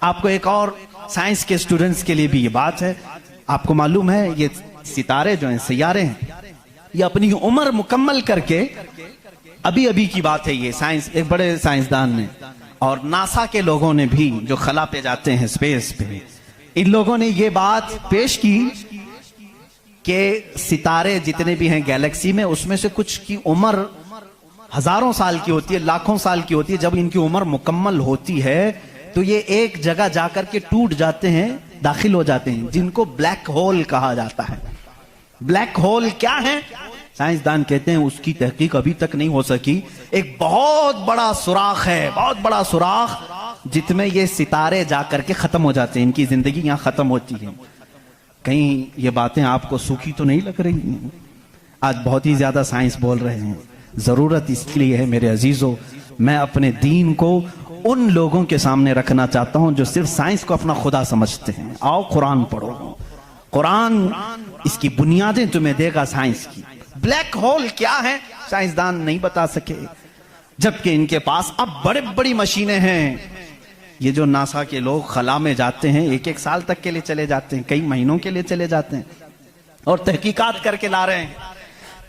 आपको एक और साइंस के स्टूडेंट्स के लिए भी ये बात है, आपको मालूम है ये सितारे जो हैं, सैयारे हैं, ये अपनी उम्र मुकम्मल करके, अभी अभी की बात है ये, साइंस एक बड़े साइंसदान ने और नासा के लोगों ने भी, जो खला पे जाते हैं स्पेस पे, इन लोगों ने ये बात पेश की कि सितारे जितने भी हैं गैलेक्सी में, उसमें से कुछ की उम्र हजारों साल की होती है, लाखों साल की होती है। जब इनकी उम्र मुकम्मल होती है तो ये एक जगह जाकर के टूट जाते हैं, दाखिल हो जाते हैं, जिनको ब्लैक होल कहा जाता है। ब्लैक होल क्या है? साइंसदान कहते हैं उसकी तहकीक अभी तक नहीं हो सकी। एक बहुत बड़ा सुराख है, बहुत बड़ा सुराख, जिसमें ये सितारे जाकर के खत्म हो जाते हैं, इनकी जिंदगी यहां खत्म होती है। कहीं ये बातें आपको सूखी तो नहीं लग रही? आज बहुत ही ज्यादा साइंस बोल रहे हैं। जरूरत इसलिए है मेरे अजीजों, मैं अपने दीन को उन लोगों के सामने रखना चाहता हूं जो सिर्फ साइंस को अपना खुदा समझते हैं। आओ कुरान पढ़ो, कुरान इसकी बुनियादें तुम्हें देगा साइंस की। ब्लैक होल क्या है साइंसदान नहीं बता सके, जबकि इनके पास अब बड़े बड़ी मशीनें हैं। ये जो नासा के लोग खला में जाते हैं, एक एक साल तक के लिए चले जाते हैं, कई महीनों के लिए चले जाते हैं और तहकीकात करके ला रहे हैं।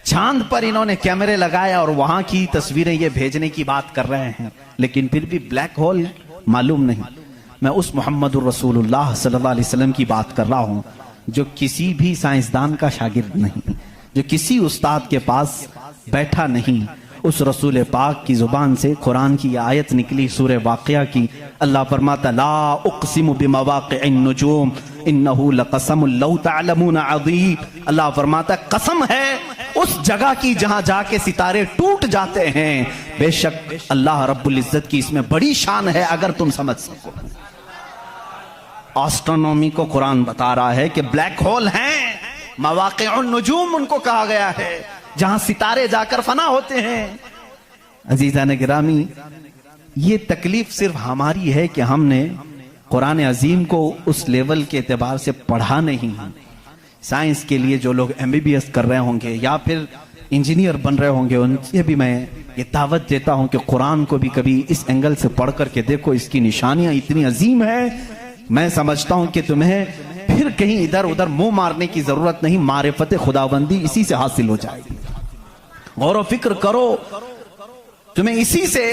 चांद पर इन्होंने कैमरे लगाया और वहां की तस्वीरें ये भेजने की बात कर रहे हैं, लेकिन फिर भी ब्लैक होल मालूम नहीं। मैं उस मोहम्मदुर रसूलुल्लाह सल्लल्लाहु अलैहि वसल्लम की बात कर रहा हूं, जो किसी भी साइंसदान का शागिर्द नहीं, जो किसी उस्ताद के पास बैठा नहीं। उस रसूल पाक की जुबान से कुरान की आयत निकली, सूरह वाक़िया की। अल्लाह फरमाता ला उक़सिमु बिमवाक़िअन नुजूम इन्नहु लक़समुन लौ तअलमून अज़ीम। अल्लाह फरमाता कसम है उस जगह की जहां जाके सितारे टूट जाते हैं, बेशक अल्लाह रब्बुल इज्जत की इसमें बड़ी शान है, अगर तुम समझ सको। एस्ट्रोनॉमी को कुरान बता रहा है कि ब्लैक होल हैं, मवाक़िउन नुजूम उनको कहा गया है, जहां सितारे जाकर फना होते हैं। अजीज़ान गिरामी, ये तकलीफ सिर्फ हमारी है कि हमने कुरान अजीम को उस लेवल के एतबार से पढ़ा नहीं है। साइंस के लिए जो लोग MBBS कर रहे होंगे या फिर इंजीनियर बन रहे होंगे, उनसे भी मैं ये दावत देता हूं कि कुरान को भी कभी इस एंगल से पढ़ करके देखो, इसकी निशानियां इतनी अजीम है। मैं समझता हूं कि तुम्हें फिर कहीं इधर उधर मुंह मारने की जरूरत नहीं, मारिफत खुदाबंदी इसी से हासिल हो जाएगी। गौर व फिक्र करो, तुम्हें इसी से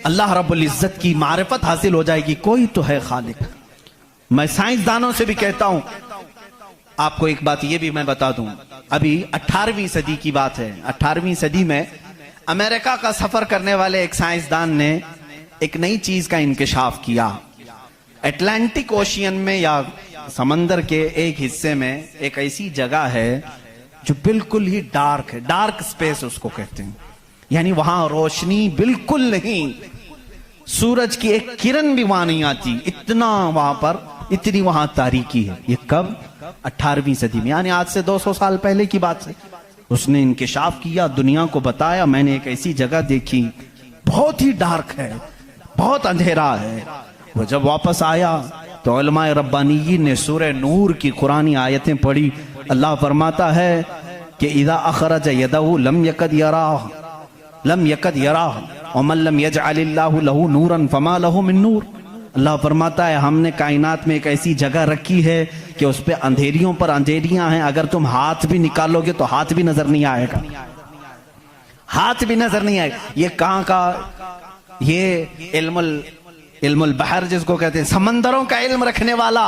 अल्लाह रब्बुल इज्जत की मारिफत हासिल हो जाएगी। कोई तो है खालिक। मैं साइंसदानों से भी कहता हूं, आपको एक बात ये भी मैं बता दूं, अभी 18वीं सदी की बात है। 18वीं सदी में अमेरिका का सफर करने वाले एक साइंसदान ने एक नई चीज का इंकिशाफ किया। अटलांटिक ओशियन में या समंदर के एक हिस्से में एक ऐसी जगह है जो बिल्कुल ही डार्क है, डार्क स्पेस उसको कहते हैं, यानी वहां रोशनी बिल्कुल नहीं, सूरज की एक किरण भी वहां नहीं आती, इतना वहां पर, इतनी वहां तारीकी है। ये कब? 18वीं सदी में, यानी आज से 200 साल पहले की बात है। उसने इंकिशाफ किया, दुनिया को बताया, मैंने एक ऐसी जगह देखी, बहुत ही डार्क है, बहुत अंधेरा है। वो जब वापस आया तो उलमाए रब्बानीयीन ने सूरह नूर की कुरानी आयतें पढ़ी। अल्लाह फरमाता है कि इज़ा अखरज यदहु लम यकद यराह व मन लम यजअलिल्लाहु लहू नूरन फमा लहू मिन नूर। अल्लाह फरमाता है हमने कायनात में एक ऐसी जगह रखी है कि उस पे अंधेरियों पर अंधेरियां हैं, अगर तुम हाथ भी निकालोगे तो हाथ भी नजर नहीं आएगा, हाथ भी नजर नहीं आएगा। ये कहां का? ये इल्मुल बहर जिसको कहते हैं, समंदरों का इल्म रखने वाला,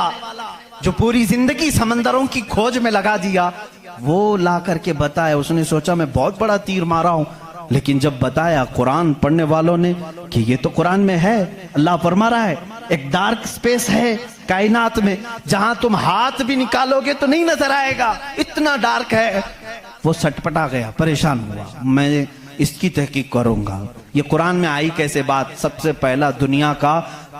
जो पूरी जिंदगी समंदरों की खोज में लगा दिया, वो ला करके बताया। उसने सोचा मैं बहुत बड़ा तीर मारा हूं, लेकिन जब बताया कुरान पढ़ने वालों ने कि ये तो कुरान में है, अल्लाह फरमा रहा है एक डार्क स्पेस है कायनात में जहां तुम हाथ भी निकालोगे तो नहीं नजर आएगा, इतना डार्क है। वो सटपटा गया, परेशान हुआ, मैं इसकी तहकीक करूंगा। ये कुरान में आई कैसे बात? सबसे पहला दुनिया का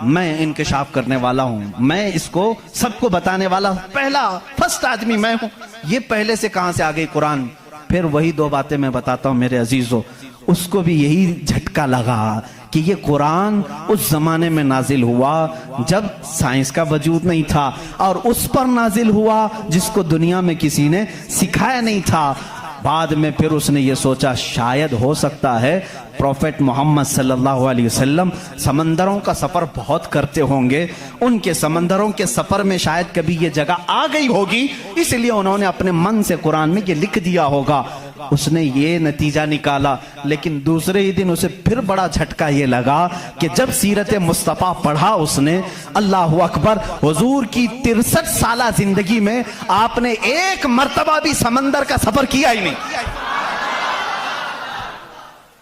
मैं इंकिशाफ करने वाला हूं, मैं इसको सबको बताने वाला पहला फर्स्ट आदमी मैं हूं। ये पहले से कहां से आ गई कुरान? फिर वही दो बातें मैं बताता हूं मेरे अजीजों, उसको भी यही झटका लगा कि ये कुरान उस जमाने में नाजिल हुआ जब साइंस का वजूद नहीं था, और उस पर नाजिल हुआ जिसको दुनिया में किसी ने सिखाया नहीं था। बाद में फिर उसने ये सोचा शायद हो सकता है प्रॉफेट मोहम्मद सल्लल्लाहु अलैहि वसल्लम समंदरों का सफर बहुत करते होंगे, उनके समंदरों के सफर में शायद कभी ये जगह आ गई होगी, इसलिए उन्होंने अपने मन से कुरान में ये लिख दिया होगा। उसने ये नतीजा निकाला, लेकिन दूसरे ही दिन उसे फिर बड़ा झटका ये लगा कि जब सीरत मुस्तफ़ा पढ़ा उसने, अल्लाह अकबर, हुजूर की 63 साला जिंदगी में आपने एक मर्तबा भी समंदर का सफर किया ही नहीं।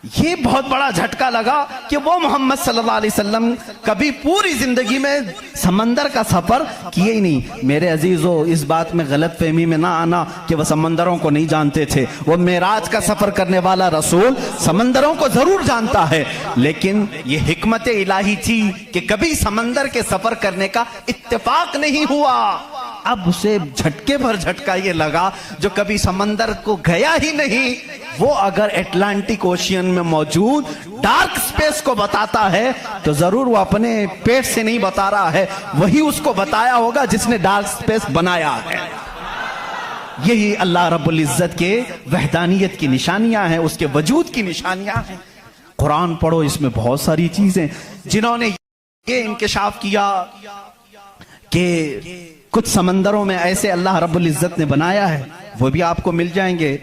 ये बहुत बड़ा झटका लगा कि वो मोहम्मद सल्लल्लाहु अलैहि वसल्लम कभी पूरी जिंदगी में समंदर का सफर किए ही नहीं। मेरे अजीजों, इस बात में गलत फहमी में ना आना कि वह समंदरों को नहीं जानते थे। वो मेराज का सफर करने वाला रसूल समंदरों को जरूर जानता है, लेकिन ये हिकमत इलाही थी कि कभी समंदर के सफर करने का इत्तेफाक नहीं हुआ। अब उसे झटके भर झटका ये लगा, जो कभी समंदर को गया ही नहीं, वो अगर अटलांटिक ओशियन में मौजूद डार्क स्पेस को बताता है तो जरूर वो अपने पेट से नहीं बता रहा है, वही उसको बताया होगा जिसने डार्क स्पेस बनाया है। यही अल्लाह रब्बुल इज्जत के वहदानियत की निशानियां हैं, उसके वजूद की निशानियां हैं। कुरान पढ़ो, इसमें बहुत सारी चीजें जिन्होंने ये इंकिशाफ किया कि कुछ समंदरों में ऐसे अल्लाह रब्बुल इज्जत ने बनाया है, वो भी आपको मिल जाएंगे।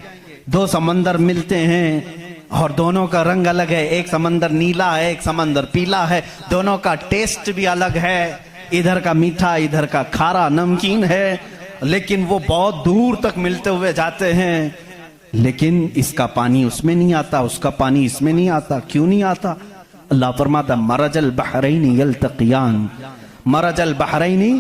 दो समंदर मिलते हैं और दोनों का रंग अलग है, एक समंदर नीला है, एक समंदर पीला है, दोनों का टेस्ट भी अलग है, इधर का मीठा, इधर का खारा नमकीन है, लेकिन वो बहुत दूर तक मिलते हुए जाते हैं। लेकिन इसका पानी उसमें नहीं आता, उसका पानी इसमें नहीं आता। क्यों नहीं आता? अल्लाह फरमाता, मरजल बहरैनी यल्तक़ियान, मरजल बहरैनी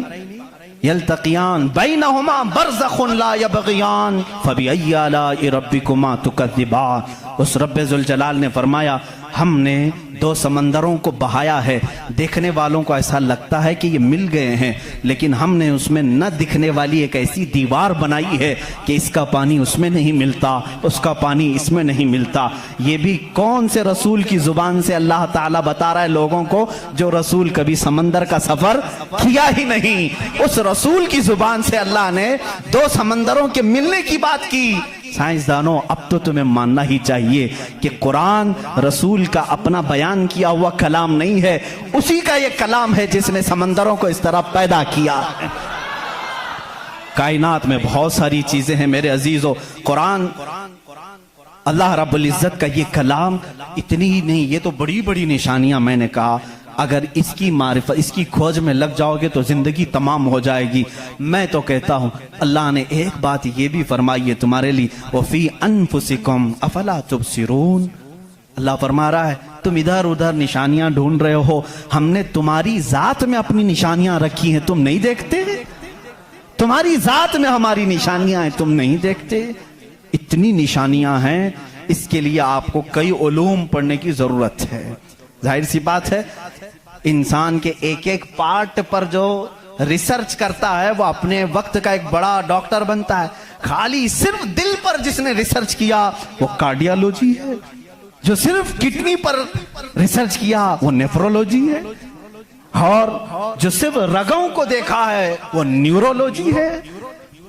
यल्तक़ियान बैनहुमा बरज़ख़ुन ला यबग़ियान फ़बिअय्यि आलाइ रब्बिकुमा तुकज़्ज़िबान। उस रब्बे ज़ुल जलाल ने फरमाया, हमने दो समंदरों को बहाया है, देखने वालों को ऐसा लगता है कि ये मिल गए हैं, लेकिन हमने उसमें न दिखने वाली एक ऐसी दीवार बनाई है कि इसका पानी उसमें नहीं मिलता, उसका पानी इसमें नहीं मिलता। ये भी कौन से रसूल की जुबान से अल्लाह ताला बता रहा है लोगों को, जो रसूल कभी समंदर का सफर किया ही नहीं। उस रसूल की जुबान से अल्लाह ने दो समंदरों के मिलने की बात की। साइंसदानों, अब तो तुम्हें मानना ही चाहिए कि कुरान रसूल का अपना बयान किया हुआ कलाम नहीं है, उसी का ये कलाम है जिसने समंदरों को इस तरह पैदा किया। कायनात में बहुत सारी चीजें हैं मेरे अजीजों, कुरान अल्लाह रब्बुल इज्जत का ये कलाम इतनी ही नहीं, ये तो बड़ी बड़ी निशानियां मैंने कहा। अगर इसकी मारिफत, इसकी खोज में लग जाओगे तो जिंदगी तमाम हो जाएगी। मैं तो कहता हूं, अल्लाह ने एक बात ये भी फरमाई है तुम्हारे लिए, वफी अनफुसिकुम अफला तुबसिरून। अल्लाह फरमा रहा है, तुम इधर उधर निशानियां ढूंढ रहे हो, हमने तुम्हारी जात में अपनी निशानियां रखी हैं, तुम नहीं देखते? तुम्हारी जात में हमारी निशानियां हैं, तुम नहीं देखते? इतनी निशानियां हैं, इसके लिए आपको कई उलूम पढ़ने की जरूरत है। जाहिर सी बात है, इंसान के एक एक पार्ट पर जो रिसर्च करता है वो अपने वक्त का एक बड़ा डॉक्टर बनता है। खाली सिर्फ दिल पर जिसने रिसर्च किया वो कार्डियोलॉजी है, जो सिर्फ किडनी पर रिसर्च किया वो नेफ्रोलॉजी है, और जो सिर्फ रगों को देखा है वो न्यूरोलॉजी है।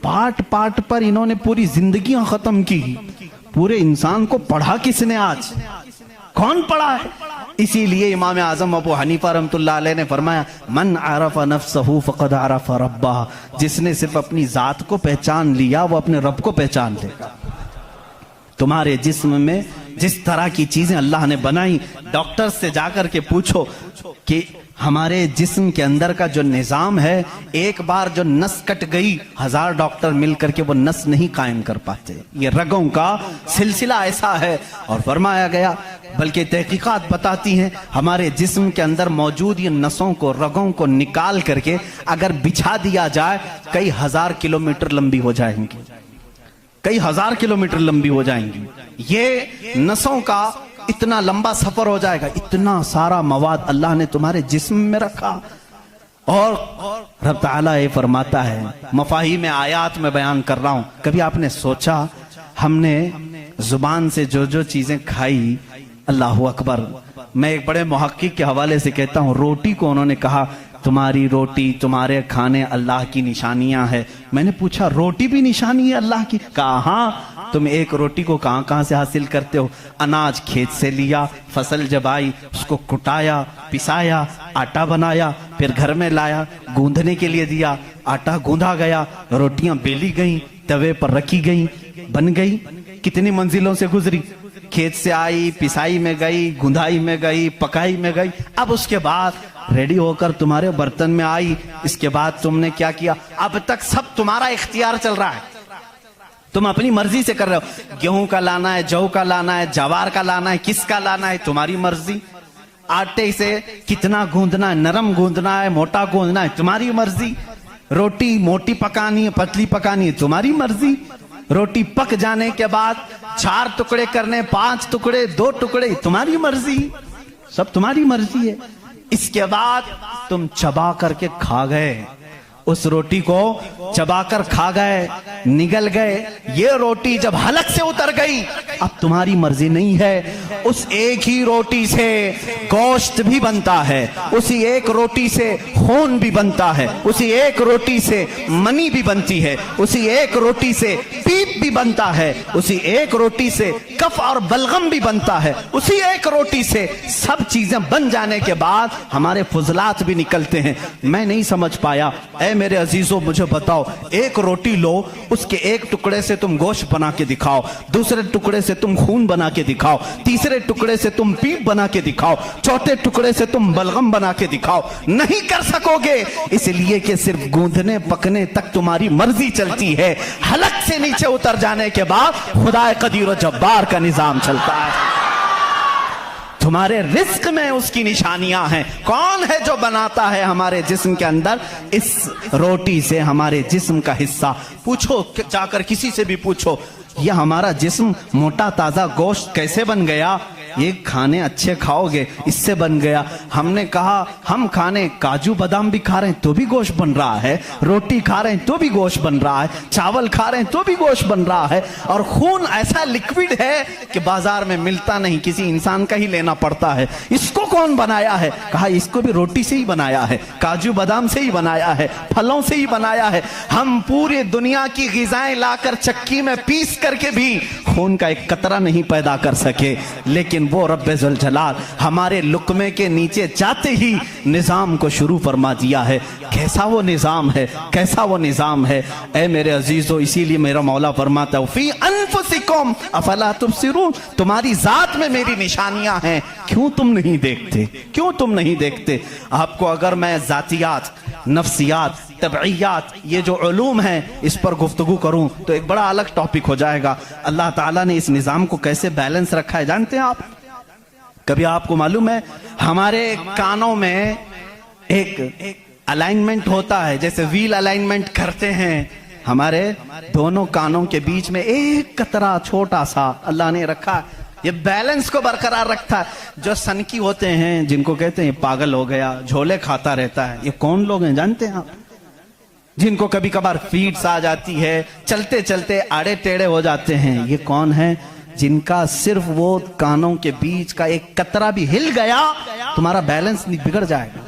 पार्ट पार्ट पर इन्होंने पूरी जिंदगियां खत्म की। पूरे इंसान को पढ़ा किसने? आज कौन पढ़ा है? इसीलिए इमाम आजम अबू हनीफा रहमतुल्लाह अलैह ने फरमाया, मन आरफा नफ्सहू फक़द आरफा रब्बह। जिसने सिर्फ अपनी जात को पहचान लिया वो अपने रब को पहचान लेगा। तुम्हारे जिस्म में जिस तरह की चीजें अल्लाह ने बनाई, डॉक्टर से जाकर के पूछो कि हमारे जिस्म के अंदर का जो निजाम है, एक बार जो नस कट गई, 1000 डॉक्टर मिलकर के वो नस नहीं कायम कर पाते। ये रगों का सिलसिला ऐसा है। और फरमाया गया, बल्कि तहकीकात बताती हैं, हमारे जिस्म के अंदर मौजूद ये नसों को, रगों को निकाल करके अगर बिछा दिया जाए, कई 1000 किलोमीटर लंबी हो जाएंगी, कई 1000 किलोमीटर लंबी हो जाएंगी। ये नसों का इतना लंबा सफर हो जाएगा। इतना सारा मवाद अल्लाह ने तुम्हारे जिस्म में रखा। और रब ताला ये फरमाता है, मफाहिम आयात में बयान कर रहा हूं, कभी आपने सोचा हमने जुबान से जो जो चीजें खाई, अल्लाह अकबर, मैं एक बड़े मुहक्किक के हवाले से कहता हूं, रोटी को उन्होंने कहा तुम्हारी रोटी, तुम्हारे खाने अल्लाह की निशानियां है। मैंने पूछा रोटी भी निशानी है अल्लाह की? कहा हाँ। तुम एक रोटी को कहां कहां से हासिल करते हो? अनाज खेत से लिया, फसल जब आई उसको कुटाया, पिसाया, आटा बनाया, फिर घर में लाया, गूंदने के लिए दिया, आटा गूंधा गया, रोटियां बेली गई, तवे पर रखी गई, बन गई। कितनी मंजिलों से गुजरी, खेत से आई, पिसाई में गई, गुंधाई में गई, पकाई में गई, अब उसके बाद रेडी होकर तुम्हारे बर्तन में आई। इसके बाद तुमने क्या किया? अब तक सब तुम्हारा इख्तियार चल रहा है, तुम अपनी मर्जी से कर रहे हो। गेहूं का लाना है, जौ का लाना है, जवार का लाना है, किसका लाना है, तुम्हारी मर्जी। आटे से कितना गूंदना है, नरम गूंदना है, मोटा गूंदना है, तुम्हारी मर्जी। रोटी मोटी पकानी है, पतली पकानी है, तुम्हारी मर्जी। रोटी पक जाने के बाद 4 टुकड़े करने, 5 टुकड़े, 2 टुकड़े, तुम्हारी मर्जी, सब तुम्हारी मर्जी है। इसके बाद तुम चबा करके खा गए, उस रोटी को चबाकर खा गए, निगल गए। ये रोटी जब हलक से उतर गई, अब तुम्हारी मर्जी नहीं है। उस एक ही रोटी से गोश्त भी बनता है, उसी एक रोटी से खून भी बनता है, उसी एक रोटी से मनी भी बनती है, उसी एक रोटी से पीप भी बनता है, उसी एक रोटी से कफ और बलगम भी बनता है, उसी एक रोटी से सब चीजें बन जाने के बाद हमारे फुजलात भी निकलते हैं। मैं नहीं समझ पाया। ऐ मेरे अजीजों, मुझे बताओ, एक रोटी लो, उसके एक टुकड़े से तुम गोश्त बना के दिखाओ, दूसरे टुकड़े से तुम खून बना के दिखाओ, तीसरे टुकड़े से तुम पीप बना के दिखाओ, चौथे टुकड़े से तुम बलगम बना के दिखाओ, नहीं कर सकोगे। इसलिए कि सिर्फ गूंदने पकने तक तुम्हारी मर्जी चलती है, हलक से नीचे उतर जाने के बाद खुदा कदीर व जब्बार का निजाम चलता है। तुम्हारे रिस्क में उसकी निशानियां हैं। कौन है जो बनाता है हमारे जिस्म के अंदर इस रोटी से हमारे जिस्म का हिस्सा? पूछो, जाकर किसी से भी पूछो, यह हमारा जिस्म मोटा ताजा गोश्त कैसे बन गया? ये खाने अच्छे खाओगे, इससे बन गया। हमने कहा हम खाने काजू बादाम भी खा रहे हैं तो भी गोश्त बन रहा है, रोटी खा रहे हैं तो भी गोश्त बन रहा है, चावल खा रहे हैं तो भी गोश्त बन रहा है। और खून ऐसा लिक्विड है कि बाजार में मिलता नहीं, किसी इंसान का ही लेना पड़ता है। इसको कौन बनाया है? कहा इसको भी रोटी से ही बनाया है, काजू बादाम से ही बनाया है, फलों से ही बनाया है। हम पूरी दुनिया की ग़िज़ाएं लाकर चक्की में पीस करके भी खून का एक कतरा नहीं पैदा कर सके, लेकिन वो रब्बे ज़ुल जलाल हमारे लुक्मे के नीचे जाते ही निजाम को शुरू फरमा दिया है। कैसा वो निजाम है, कैसा वो निजाम है। ऐ मेरे अजीजों, इसीलिए मेरा मौला फरमाता है फी अनफुसिकुम अफला तुबसिरून, तुम्हारी जात में मेरी निशानियां हैं, क्यों तुम नहीं देखते, क्यों तुम नहीं देखते? आपको अगर मैं जातियात, नफ्सियात, तबईयात, ये जो उलूम हैं, इस पर गुफ्तगू करूं तो एक बड़ा अलग टॉपिक हो जाएगा। अल्लाह ताला ने इस निजाम को कैसे बैलेंस रखा है जानते हैं आप? कभी आपको मालूम है हमारे कानों में एक अलाइनमेंट होता है, जैसे व्हील अलाइनमेंट करते हैं, हमारे दोनों कानों के बीच में एक कतरा छोटा सा अल्लाह ने रखा है, ये बैलेंस को बरकरार रखता है। जो सनकी होते हैं, जिनको कहते हैं पागल हो गया, झोले खाता रहता है, ये कौन लोग हैं जानते हैं आप? जिनको कभी कभार फीड्स आ जाती है, चलते चलते आड़े टेढ़े हो जाते हैं, ये कौन है? जिनका सिर्फ वो कानों के बीच का एक कतरा भी हिल गया, तुम्हारा बैलेंस बिगड़ जाएगा।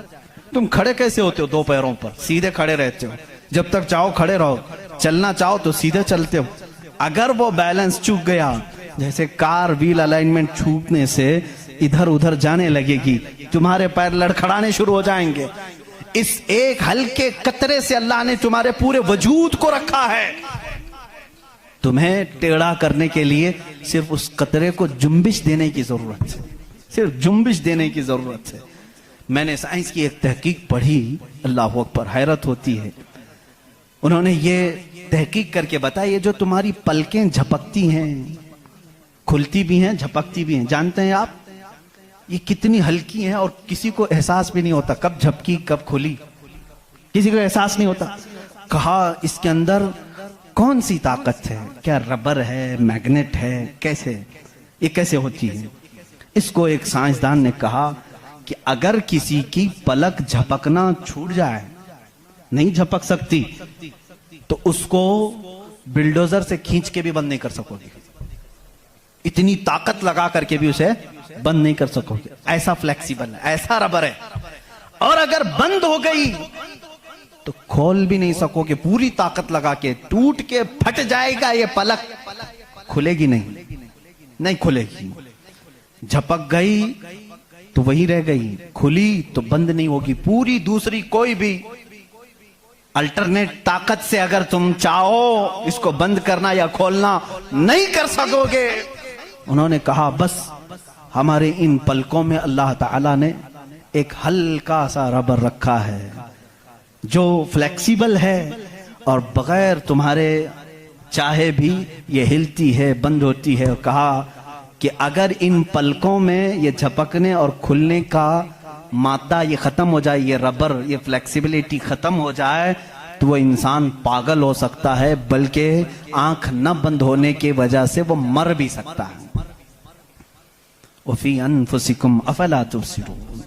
तुम खड़े कैसे होते हो? 2 पैरों पर सीधे खड़े रहते हो, जब तक चाहो खड़े रहो, चलना चाहो तो सीधे चलते हो। अगर वो बैलेंस चूक गया, जैसे कार व्हील अलाइनमेंट छूटने से इधर उधर जाने लगेगी, तुम्हारे पैर लड़खड़ाने शुरू हो जाएंगे। इस एक हल्के कतरे से अल्लाह ने तुम्हारे पूरे वजूद को रखा है। तुम्हें टेढ़ा करने के लिए सिर्फ उस कतरे को जुम्बिश देने की जरूरत है, सिर्फ जुम्बिश देने की जरूरत है। मैंने साइंस की एक तहकीक पढ़ी, अल्लाह अकबर, हैरत होती है। उन्होंने ये तहकीक करके बताया, ये जो तुम्हारी पलकें झपकती हैं, खुलती भी हैं, झपकती भी हैं, जानते हैं आप ये कितनी हल्की हैं और किसी को एहसास भी नहीं होता कब झपकी कब खुली, किसी को एहसास नहीं होता। कहा इसके अंदर कौन सी ताकत है? क्या रबर है, मैग्नेट है, कैसे ये कैसे होती है? इसको एक साइंसदान ने कहा कि अगर किसी की पलक झपकना छूट जाए, नहीं झपक सकती, तो उसको बिल्डोजर से खींच के भी बंद नहीं कर सकोगे, इतनी ताकत लगा करके भी उसे बंद नहीं कर सकोगे। ऐसा फ्लेक्सिबल है, ऐसा रबर है। और अगर बंद हो गई तो खोल भी नहीं सकोगे, पूरी ताकत लगा के टूट के फट जाएगा ये पलक, खुलेगी नहीं, नहीं खुलेगी। झपक गई तो वही रह गई, खुली तो बंद नहीं होगी। पूरी दूसरी कोई भी अल्टरनेट ताकत से अगर तुम चाहो इसको बंद करना या खोलना नहीं कर सकोगे। उन्होंने कहा बस हमारे इन पलकों में अल्लाह ताला ने एक हल्का सा रबर रखा है जो फ्लेक्सिबल है और बगैर तुम्हारे चाहे भी ये हिलती है, बंद होती है। और कहा कि अगर इन पलकों में ये झपकने और खुलने का मादा ये खत्म हो जाए, ये रबर, ये फ्लेक्सिबिलिटी खत्म हो जाए, तो वो इंसान पागल हो सकता है, बल्कि आंख न बंद होने की वजह से वो मर भी सकता है। वफी अनफुसिकुम अफला तुबसिरून।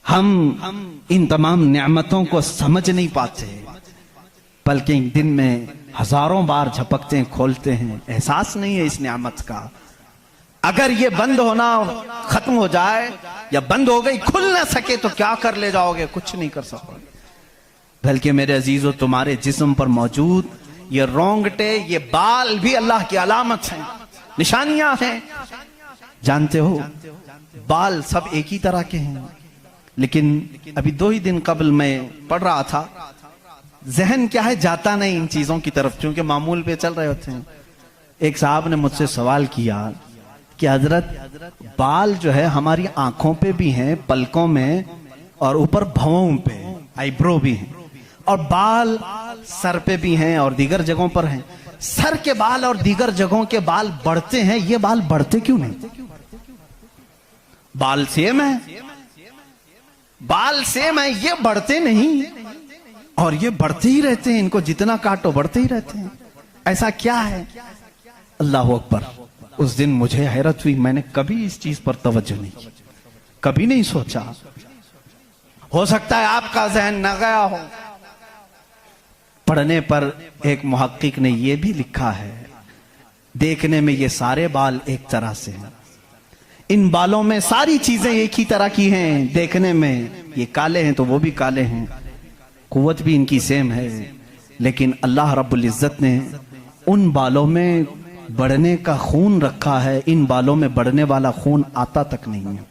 हम इन तमाम नेमतों को समझ नहीं पाते, बल्कि दिन में हजारों बार झपकते हैं, खोलते हैं, एहसास नहीं है इस नेमत का। अगर ये बंद होना खत्म हो जाए या बंद हो गई, खुल ना सके, तो क्या कर ले जाओगे? कुछ नहीं कर सकोगे। बल्कि मेरे अजीजों, तुम्हारे जिस्म पर मौजूद ये रोंगटे, ये बाल भी अल्लाह की अलामत हैं, निशानियां हैं। जानते हो बाल सब एक ही तरह के हैं, लेकिन अभी 2 ही दिन कबल मैं पढ़ रहा था, जहन क्या है जाता नहीं इन चीजों की तरफ, क्योंकि मामूल पे चल रहे होते हैं। एक साहब ने मुझसे सवाल किया कि हजरत बाल जो है हमारी आंखों पे भी हैं, पलकों में, और ऊपर भवों पे आईब्रो भी हैं, और बाल सर पे भी हैं और दीगर जगहों पर हैं। सर के बाल और दीगर जगहों के बाल बढ़ते हैं, ये बाल बढ़ते क्यों नहीं? बाल सेम है, बाल सेम है, ये बढ़ते नहीं, और ये बढ़ते ही रहते हैं, इनको जितना काटो बढ़ते ही रहते हैं। ऐसा क्या है? अल्लाह अकबर। उस दिन मुझे हैरत हुई, मैंने कभी इस चीज पर तवज्जो नहीं की, कभी नहीं सोचा। हो सकता है आपका जहन न गया हो। पढ़ने पर एक मुहक्किक ने यह भी लिखा है, देखने में ये सारे बाल एक तरह से हैं, इन बालों में सारी चीजें एक ही तरह की हैं, देखने में ये काले हैं तो वो भी काले हैं, कुव्वत भी इनकी सेम है, लेकिन अल्लाह रब्बुल इज्जत ने उन बालों में बढ़ने का खून रखा है, इन बालों में बढ़ने वाला खून आता तक नहीं है,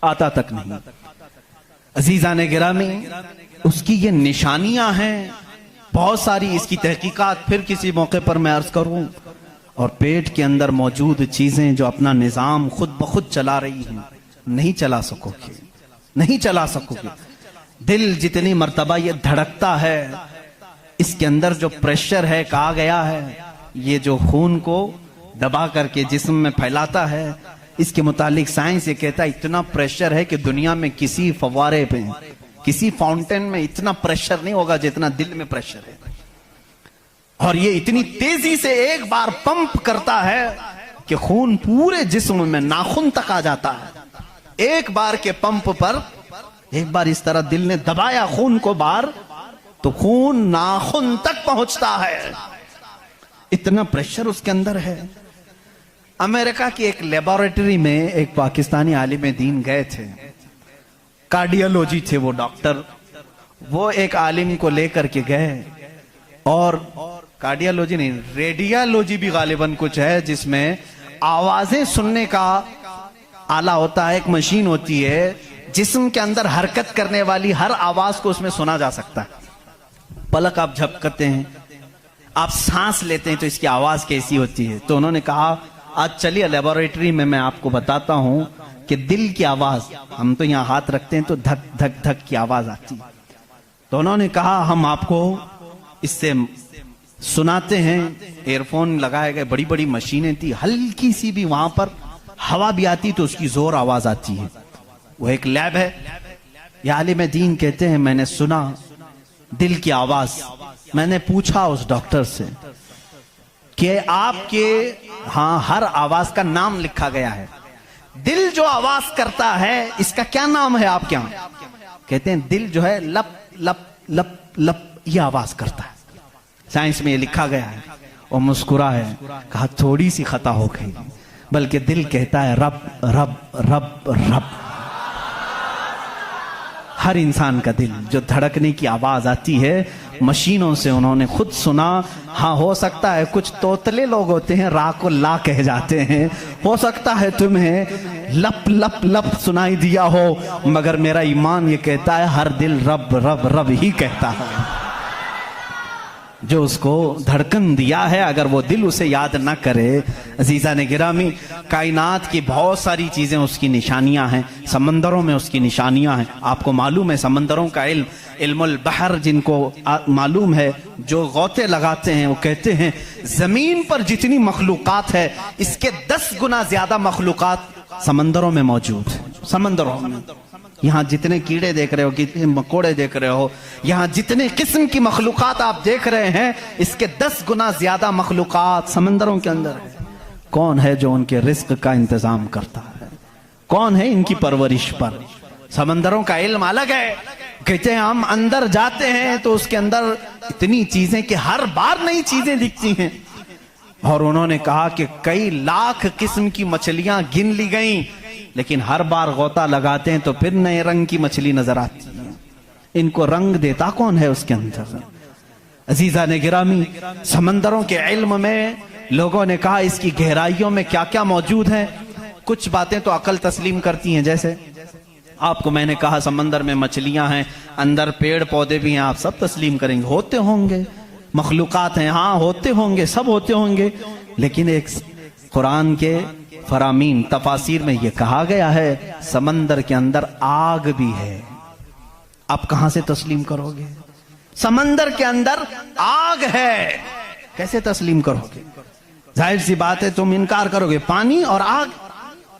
आता तक नहीं। अजीजा ने गिरामी, उसकी ये निशानियां हैं बहुत सारी, इसकी तहकीकात फिर किसी मौके पर मैं अर्ज करूं। और पेट के अंदर मौजूद चीजें जो अपना निजाम खुद ब खुद चला रही हैं, नहीं चला सकोगे, नहीं चला सकोगे। दिल जितनी मर्तबा ये धड़कता है, इसके अंदर जो प्रेशर है, कहा गया है ये जो खून को दबा करके जिस्म में फैलाता है, इसके मुतालिक साइंस ये कहता है इतना प्रेशर है कि दुनिया में किसी फव्वारे पे, किसी फाउंटेन में इतना प्रेशर नहीं होगा जितना दिल में प्रेशर है। और ये इतनी तेजी से एक बार पंप करता है कि खून पूरे जिस्म में नाखून तक आ जाता है। एक बार के पंप पर, एक बार इस तरह दिल ने दबाया खून को बाहर, तो खून नाखून तक पहुंचता है, इतना प्रेशर उसके अंदर है। अमेरिका की एक लेबोरेटरी में एक पाकिस्तानी आलिम दीन गए थे, कार्डियोलॉजी थे वो डॉक्टर, वो एक आलिम को लेकर के गए, और कार्डियोलॉजी नहीं, रेडियोलॉजी भी गालिबन कुछ है, जिसमें आवाजें सुनने का आला होता है, एक मशीन होती है जिस्म के अंदर हरकत करने वाली हर आवाज को उसमें सुना जा सकता है। पलक आप झपकते हैं, आप सांस लेते हैं, तो इसकी आवाज कैसी होती है। तो उन्होंने कहा आज चलिए लेबोरेटरी में मैं आपको बताता हूं कि दिल की आवाज, हम तो यहां हाथ रखते हैं तो धक धक धक की आवाज आती है। तो उन्होंने कहा हम आपको इससे सुनाते हैं। एयरफोन लगाए गए, बड़ी बड़ी मशीनें थी, हल्की सी भी वहां पर हवा भी आती तो उसकी जोर आवाज आती है। वो एक लैब है। या आलिम दीन कहते हैं मैंने सुना दिल की आवाज। मैंने पूछा उस डॉक्टर से कि आपके हाँ हर आवाज का नाम लिखा गया है, दिल जो आवाज करता है इसका क्या नाम है आपके यहाँ? कहते हैं दिल जो है लप लप लप लप ये आवाज करता है, साइंस में ये लिखा गया है। और मुस्कुरा है, कहा थोड़ी सी खता हो गई, बल्कि दिल कहता है रब रब रब रब। हर इंसान का दिल जो धड़कने की आवाज आती है मशीनों से उन्होंने खुद सुना। हाँ, हो सकता है कुछ तोतले लोग होते हैं रा को ला कह जाते हैं, हो सकता है तुम्हें लप लप लप सुनाई दिया हो, मगर मेरा ईमान ये कहता है हर दिल रब रब रब ही कहता है। जो उसको धड़कन दिया है अगर वो दिल उसे याद ना करे, अजीजा ने गिरामी, कायनात की बहुत सारी चीजें उसकी निशानियां हैं, समंदरों में उसकी निशानियां हैं। आपको मालूम है समंदरों का इल्म, इल्मुल बहर जिनको मालूम है, जो गौते लगाते हैं वो कहते हैं जमीन पर जितनी मखलूकात है इसके 10 गुना ज्यादा मखलूकात समंदरों में मौजूद है। समंदरों में यहाँ जितने कीड़े देख रहे हो, कितने मकोड़े देख रहे हो, यहाँ जितने किस्म की मखलूकात आप देख रहे हैं इसके 10 गुना ज्यादा मखलूकात समंदरों के अंदर है। कौन है जो उनके रिस्क का इंतजाम करता है? कौन है इनकी परवरिश पर? समंदरों का इल्म अलग है। कहते हैं हम अंदर जाते हैं तो उसके अंदर इतनी चीजें कि हर बार नई चीजें दिखती हैं। और उन्होंने कहा कि कई लाख किस्म की मछलियां गिन ली गई, लेकिन हर बार गोता लगाते हैं तो फिर नए रंग की मछली नजर आती है। इनको रंग देता कौन है उसके अंदर? अजीजा ने गिरामी, समंदरों के इल्म में लोगों ने कहा इसकी गहराइयों में क्या क्या मौजूद है। कुछ बातें तो अकल तस्लीम करती हैं, जैसे आपको मैंने कहा समंदर में मछलियां हैं, अंदर पेड़ पौधे भी हैं, आप सब तस्लीम करेंगे, होते होंगे, मखलूकात हैं, हाँ होते होंगे, सब होते होंगे। लेकिन एक कुरान के फरामीन तफासिर में यह कहा गया है समंदर के अंदर आग भी है। आप कहां से तस्लीम करोगे? समंदर के अंदर आग है, कैसे तस्लीम करोगे? जाहिर सी बात है तुम इनकार करोगे, पानी और आग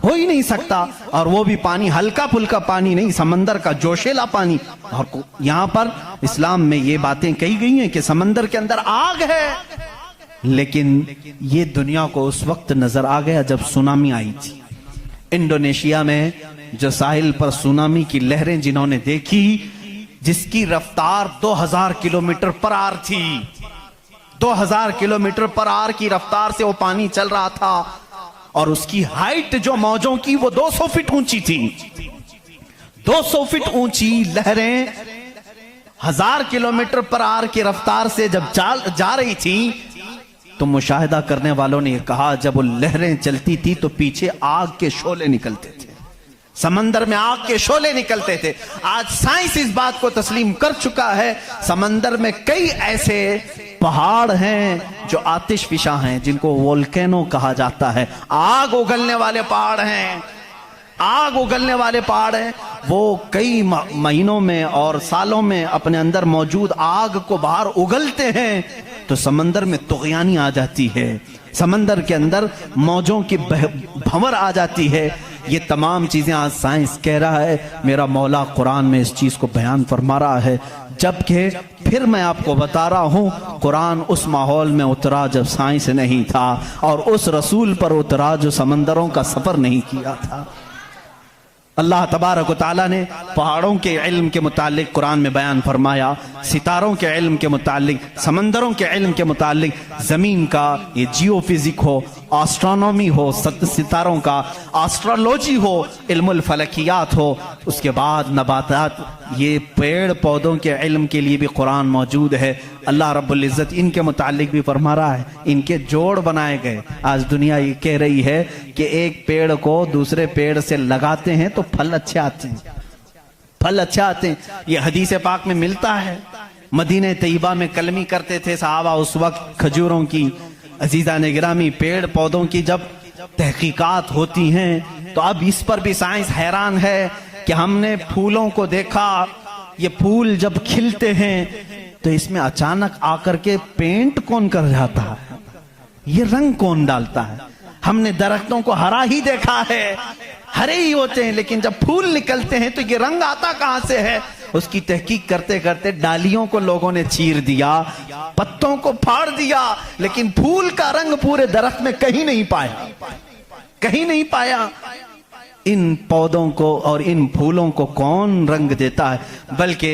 हो ही नहीं सकता, और वो भी पानी हल्का फुल्का पानी नहीं, समंदर का जोशीला पानी। और यहां पर इस्लाम में ये बातें कही गई हैं कि समंदर के अंदर आग है। लेकिन ये दुनिया को उस वक्त नजर आ गया जब सुनामी आई थी। इंडोनेशिया में जो साहिल पर सुनामी की लहरें जिन्होंने देखी, जिसकी रफ्तार 2000 किलोमीटर पर आवर थी, 2000 किलोमीटर पर आवर की रफ्तार से वो पानी चल रहा था, और उसकी हाइट जो मौजों की वो 200 फीट ऊंची थी। 200 फीट ऊंची लहरें 1000 किलोमीटर पर आवर की रफ्तार से जब जा रही थी, तो मुशाहिदा करने वालों ने कहा जब वो लहरें चलती थी तो पीछे आग के शोले निकलते थे, समंदर में आग के शोले निकलते थे। आज साइंस इस बात को तस्लीम कर चुका है, समंदर में कई ऐसे पहाड़ हैं जो आतिशफिशा हैं, जिनको वोल्केनो कहा जाता है। आग उगलने वाले पहाड़ हैं, आग उगलने वाले पहाड़ हैं। वो कई महीनों में और सालों में अपने अंदर मौजूद आग को बाहर उगलते हैं, तो समंदर में तुग़यानी आ जाती है, समंदर के अंदर मौजों की भंवर आ जाती है। ये तमाम चीजें आज साइंस कह रहा है, मेरा मौला कुरान में इस चीज को बयान फरमा रहा है। जबकि फिर मैं आपको बता रहा हूं, कुरान उस माहौल में उतरा जब साइंस नहीं था, और उस रसूल पर उतरा जो समंदरों का सफर नहीं किया था। अल्लाह तबारक व तआला ने पहाड़ों के इल्म के मुतालिक कुरान में बयान फरमाया, सितारों के इल्म के मुतालिक, समंदरों के इल्म के मुतालिक, जमीन का ये जियोफिजिक हो, एस्ट्रोनॉमी हो, सितारों का एस्ट्रोलॉजी हो, इल्मुल फलकियात हो, उसके बाद नबातात, ये पेड़ पौधों के इल्म के लिए भी कुरान मौजूद है। अल्लाह रब्बुल इज़्ज़त इनके मुतालिक भी फरमा रहा है, इनके जोड़ बनाए गए। आज दुनिया ये कह रही है कि एक पेड़ को दूसरे पेड़ से लगाते हैं तो फल अच्छे आते हैं, फल अच्छे आते हैं। ये हदीस पाक में मिलता है। मदीने तैयबा में कलमी करते थे सहाबा उस वक्त खजूरों की। अजीजा ने गिरामी, पेड़ पौधों की जब तहकीकात होती हैं तो अब इस पर भी साइंस हैरान है कि हमने फूलों को देखा, ये फूल जब खिलते हैं तो इसमें अचानक आकर के पेंट कौन कर जाता है, ये रंग कौन डालता है। हमने दरख्तों को हरा ही देखा है, हरे ही होते हैं, लेकिन जब फूल निकलते हैं तो ये रंग आता कहां से है। उसकी तहकीक करते करते डालियों को लोगों ने चीर दिया, पत्तों को फाड़ दिया, लेकिन फूल का रंग पूरे दरख्त में कहीं नहीं पाया, कहीं नहीं पाया। इन पौधों को और इन फूलों को कौन रंग देता है। बल्कि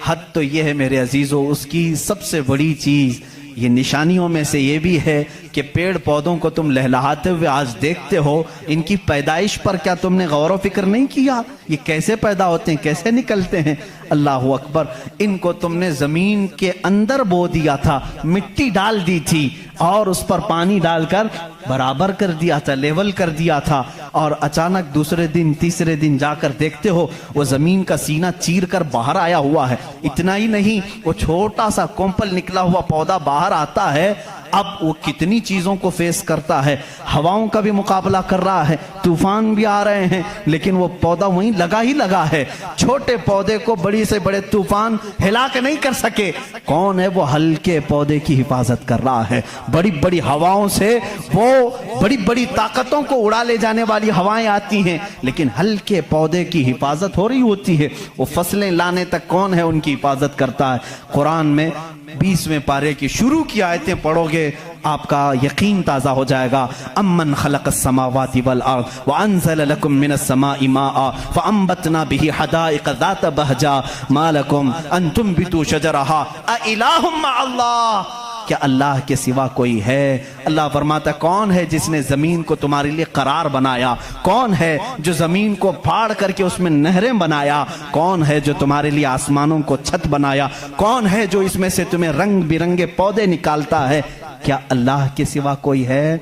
हद तो यह है मेरे अजीजों, उसकी सबसे बड़ी चीज ये निशानियों में से ये भी है कि पेड़ पौधों को तुम लहलहाते हुए आज देखते हो, इनकी पैदाइश पर क्या तुमने गौर व फिक्र नहीं किया? ये कैसे पैदा होते हैं, कैसे निकलते हैं? अल्लाह अकबर। इनको तुमने जमीन के अंदर बो दिया था, मिट्टी डाल दी थी और उस पर पानी डालकर बराबर कर दिया था, लेवल कर दिया था, और अचानक दूसरे दिन तीसरे दिन जाकर देखते हो वो जमीन का सीना चीर कर बाहर आया हुआ है। इतना ही नहीं, वो छोटा सा कोंपल निकला हुआ पौधा बाहर आता है। अब वो कितनी चीजों को फेस करता है, हवाओं का भी मुकाबला कर रहा है, तूफान भी आ रहे हैं, लेकिन वो पौधा वहीं लगा ही लगा है। छोटे पौधे को बड़ी से बड़े तूफान हिला के नहीं कर सके। कौन है वो हल्के पौधे की हिफाजत कर रहा है? बड़ी बड़ी हवाओं से, वो बड़ी बड़ी ताकतों को उड़ा ले जाने वाली हवाएं आती हैं, लेकिन हल्के पौधे की हिफाजत हो रही होती है। वो फसलें लाने तक कौन है उनकी हिफाजत करता है? कुरान में 20वें पारे की शुरू की आयतें पढ़ोगे आपका यकीन ताज़ा हो जाएगा। अम्मन खलक़स समावाति वल अर्द व अंज़ल लकुम मिनस समाई माअ फ़अंबतना बिही हदाइक़ ज़ात बहजा मा लकुम अन तुंबितू शजरहा अ इलाहुम मअल्लाह। क्या अल्लाह के सिवा कोई है? अल्लाह फरमाता, कौन है जिसने जमीन को तुम्हारे लिए करार बनाया? कौन है जो जमीन को फाड़ करके उसमें नहरें बनाया? कौन है जो तुम्हारे लिए आसमानों को छत बनाया? कौन है जो इसमें से तुम्हें रंग बिरंगे पौधे निकालता है? क्या अल्लाह के सिवा कोई है?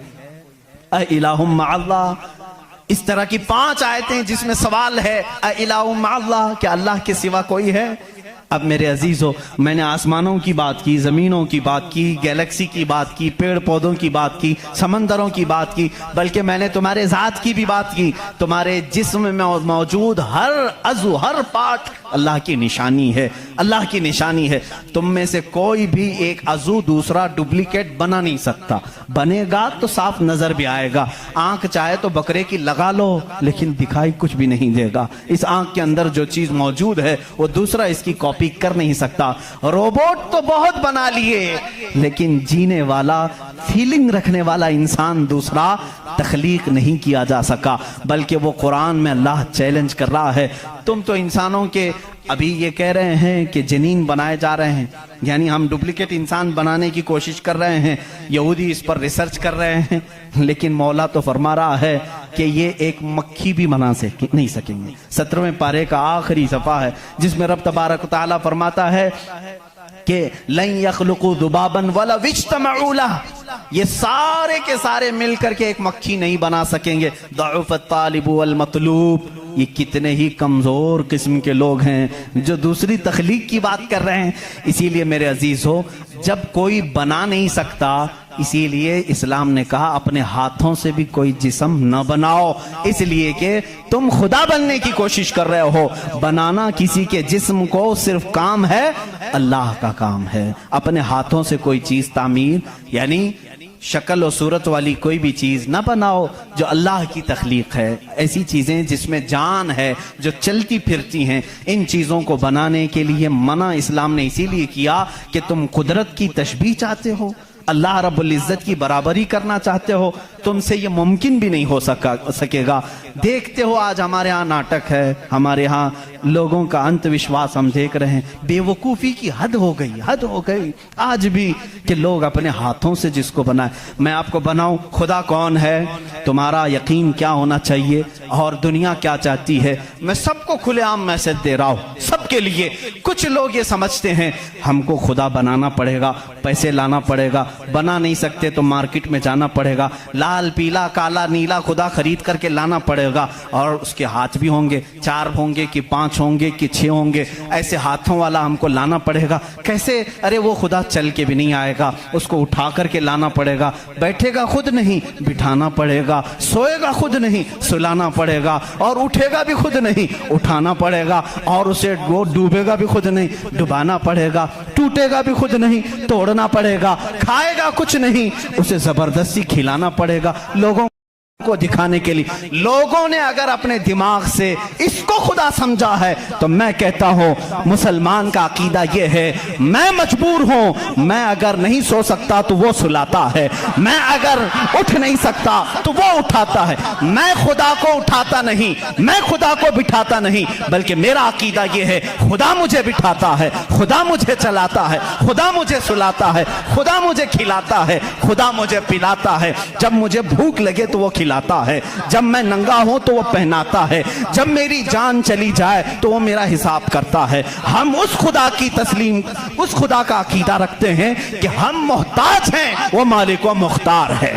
अ इलाहुम मअल्लाह। इस तरह की 5 आयतें जिसमें सवाल है, अ इलाहुम मअल्लाह, क्या अल्लाह के सिवा कोई है? अब मेरे अजीजों, मैंने आसमानों की बात की, जमीनों की बात की, गैलेक्सी की बात की, पेड़ पौधों की बात की, समंदरों की बात की, बल्कि मैंने तुम्हारे जात की भी बात की। तुम्हारे जिस्म में मौजूद हर अज़ु, हर पार्ट अल्लाह की निशानी है, अल्लाह की निशानी है। तुम में से कोई भी एक अज़ु दूसरा डुप्लीकेट बना नहीं सकता। बनेगा तो साफ नजर भी आएगा। आंख चाहे तो बकरे की लगा लो, लेकिन दिखाई कुछ भी नहीं देगा। इस आंख के अंदर जो चीज मौजूद है वो दूसरा इसकी कॉपी कर नहीं सकता। रोबोट तो बहुत बना लिए, लेकिन जीने वाला, फीलिंग रखने वाला इंसान दूसरा तख्लीक नहीं किया जा सका। बल्कि वो कुरान में अल्लाह चैलेंज कर रहा है, तुम तो इंसानों के अभी ये कह रहे हैं कि जनीन बनाए जा रहे हैं, यानी हम डुप्लीकेट इंसान बनाने की कोशिश कर रहे हैं। यहूदी इस पर रिसर्च कर रहे हैं, लेकिन मौला तो फरमा रहा है कि ये एक मक्खी भी बना नहीं सकेंगे। 17वें पारे का आखिरी सफा है जिसमें रब तबारक व तआला फरमाता है कि लन यखलुकू दुबाबन वला विज्तमऊ लह, ये सारे के सारे मिलकर के एक मक्खी नहीं बना सकेंगे। दअफ़त तालिबु वल मतलूब, ये कितने ही कमजोर किस्म के लोग हैं जो दूसरी तख्लीक की बात कर रहे हैं। इसीलिए मेरे अजीज हो, जब कोई बना नहीं सकता, इसीलिए इस्लाम ने कहा अपने हाथों से भी कोई जिस्म न बनाओ, इसलिए कि तुम खुदा बनने की कोशिश कर रहे हो। बनाना किसी के जिस्म को सिर्फ काम है, अल्लाह का काम है। अपने हाथों से कोई चीज तामीर, यानी शक्ल और सूरत वाली कोई भी चीज ना बनाओ जो अल्लाह की तख्लीक है। ऐसी चीजें जिसमें जान है, जो चलती फिरती हैं, इन चीजों को बनाने के लिए मना इस्लाम ने इसीलिए किया कि तुम कुदरत की तशबीह चाहते हो, अल्लाह रब्बुल इज्जत की बराबरी करना चाहते हो, तुमसे ये मुमकिन भी नहीं हो सकेगा। देखते हो आज हमारे यहाँ नाटक है, हमारे यहाँ लोगों का अंधविश्वास हम देख रहे हैं। बेवकूफ़ी की हद हो गई, हद हो गई आज भी कि लोग अपने हाथों से जिसको बनाए। मैं आपको बनाऊं, खुदा कौन है, तुम्हारा यकीन क्या होना चाहिए और दुनिया क्या चाहती है, मैं सबको खुलेआम मैसेज दे रहा हूं, सबके लिए। कुछ लोग ये समझते हैं हमको खुदा बनाना पड़ेगा, पैसे लाना पड़ेगा, बना नहीं सकते तो मार्केट में जाना पड़ेगा, लाल पीला काला नीला खुदा खरीद करके लाना पड़ेगा, और उसके हाथ भी होंगे, 4 होंगे कि 5 होंगे कि 6 होंगे, ऐसे हाथों वाला हमको लाना पड़ेगा। कैसे? अरे वो खुदा चल के भी नहीं आएगा, उसको उठा करके लाना पड़ेगा, बैठेगा खुद नहीं बिठाना पड़ेगा, सोएगा खुद नहीं सुलाना पड़ेगा, और उठेगा भी खुद नहीं उठाना पड़ेगा, और उसे वो डूबेगा भी खुद नहीं डुबाना पड़ेगा, टूटेगा भी खुद नहीं तोड़ना पड़ेगा, खाएगा कुछ नहीं उसे जबरदस्ती खिलाना पड़ेगा। लोगों को दिखाने के लिए लोगों ने अगर अपने दिमाग से इसको खुदा समझा है तो मैं कहता हूं मुसलमान का अकीदा यह है, मैं मजबूर हूं, मैं अगर नहीं सो सकता तो वो सुलाता है, मैं अगर उठ नहीं सकता तो वो उठाता है, मैं खुदा को उठाता नहीं, मैं खुदा को बिठाता नहीं, बल्कि मेरा अकीदा यह है खुदा मुझे बिठाता है, खुदा मुझे चलाता है, खुदा मुझे सुलाता है, खुदा मुझे खिलाता है, खुदा मुझे पिलाता है, जब मुझे भूख लगे तो वो खिलाता है, जब मैं नंगा हूं तो वो पहनाता है, जब मेरी जान चली जाए तो वो मेरा हिसाब करता है। हम उस खुदा की तस्लीम, उस खुदा का अकीदा रखते हैं कि हम मोहताज हैं, वो मालिक व मुख्तार है।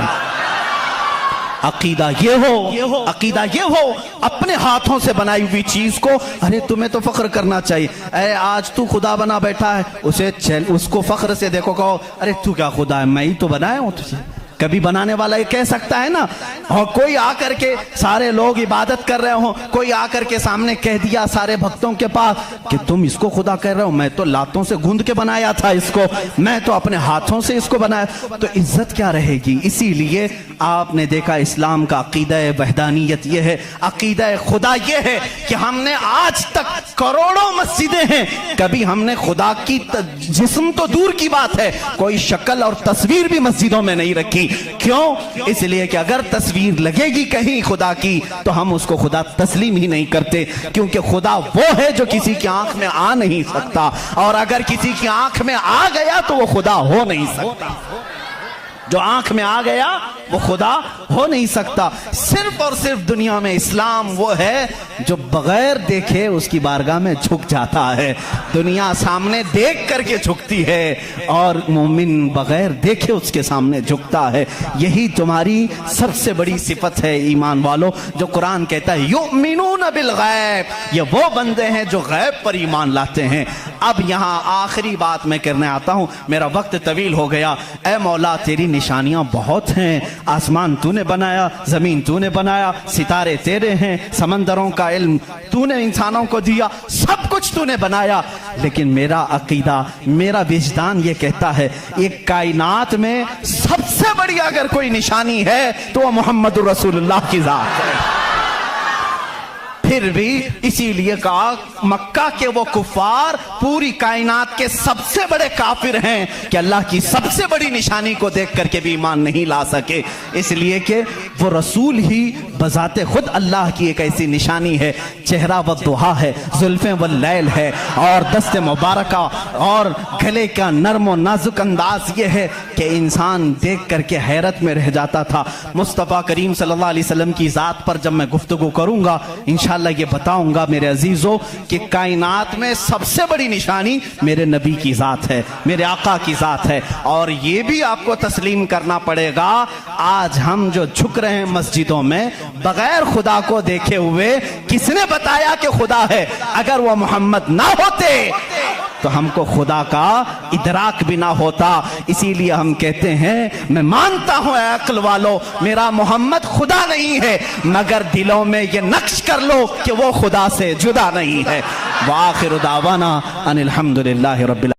अकीदा ये हो, अकीदा ये हो, अपने हाथों से बनाई हुई चीज को, अरे तुम्हें तो फख्र करना चाहिए, अरे आज तू खुदा बना बैठा है, उसे चल उसको फख्र से देखो, कहो अरे तू क्या खुदा है, मैं ही तो बनाया हूं तुझे। कभी बनाने वाला ये कह सकता है ना। और कोई आकर के, सारे लोग इबादत कर रहे हो, कोई आकर के सामने कह दिया सारे भक्तों के पास कि तुम इसको खुदा कह रहे हो, मैं तो लातों से गूंद के बनाया था इसको, मैं तो अपने हाथों से इसको बनाया, तो इज्जत क्या रहेगी। इसीलिए आपने देखा इस्लाम का अकीदा वहदानियत यह है, अकीदा खुदा यह है कि हमने आज तक करोड़ों मस्जिदें हैं, कभी हमने खुदा की जिस्म तो दूर की बात है, कोई शक्ल और तस्वीर भी मस्जिदों में नहीं रखी। क्यों? इसलिए कि अगर तस्वीर लगेगी कहीं खुदा की तो हम उसको खुदा तस्लीम ही नहीं करते, क्योंकि खुदा वो है जो किसी की आंख में आ नहीं सकता, और अगर किसी की आंख में आ गया तो वो खुदा हो नहीं सकता। जो आंख में आ गया वो खुदा हो नहीं सकता। सिर्फ और सिर्फ दुनिया में इस्लाम वो है जो बगैर देखे उसकी बारगाह में झुक जाता है। दुनिया सामने देख करके झुकती है और मोमिन बगैर देखे उसके सामने झुकता है। यही तुम्हारी सबसे बड़ी सिफत है ईमान वालों, जो कुरान कहता है युमिनून बिल गैब, ये वो बंदे हैं जो गैब पर ईमान लाते हैं। अब यहाँ आखिरी बात मैं करने आता हूँ, मेरा वक्त तवील हो गया। ऐ मौला तेरी निशानियां बहुत हैं, आसमान तूने बनाया, जमीन तूने बनाया, सितारे तेरे हैं, समंदरों का इल्म तूने इंसानों को दिया, सब कुछ तूने बनाया, लेकिन मेरा अकीदा, मेरा विजदान ये कहता है एक कायनात में सबसे बड़ी अगर कोई निशानी है तो वह मोहम्मद रसूलुल्लाह की जात है। फिर भी इसीलिए कहा मक्का के वो कुफार पूरी कायनात के सबसे बड़े काफिर हैं कि अल्लाह की सबसे बड़ी निशानी को देख करके भी ईमान नहीं ला सके, इसलिए कि वो रसूल ही बजाते खुद अल्लाह की एक ऐसी निशानी है। चेहरा व दुहा है, जुल्फे व लैल है, और दस्ते मुबारका और गले का नरम और नाजुक अंदाज ये है कि इंसान देख करके हैरत में रह जाता था। मुस्तफ़ा करीम सल्लल्लाहु अलैहि वसल्लम की ज़ात पर जब मैं गुफ्तगू करूंगा इंशाअल्लाह ये बताऊंगा मेरे अजीजों कि कायनात में सबसे बड़ी निशानी मेरे नबी की ज़ात है, मेरे आका की ज़ात है। और ये भी आपको तस्लीम करना पड़ेगा, आज हम जो झुक रहे हैं मस्जिदों में बगैर खुदा को देखे हुए, किसने बताया कि खुदा है? अगर वह मोहम्मद ना होते तो हमको खुदा का इदराक भी ना होता। इसीलिए हम कहते हैं, मैं मानता हूं अक्ल वालों मेरा मोहम्मद खुदा नहीं है, मगर दिलों में ये नक्श कर लो कि वो खुदा से जुदा नहीं है। वाखिर दावाना अनिल हम्दुलिल्लाहि रब्बिल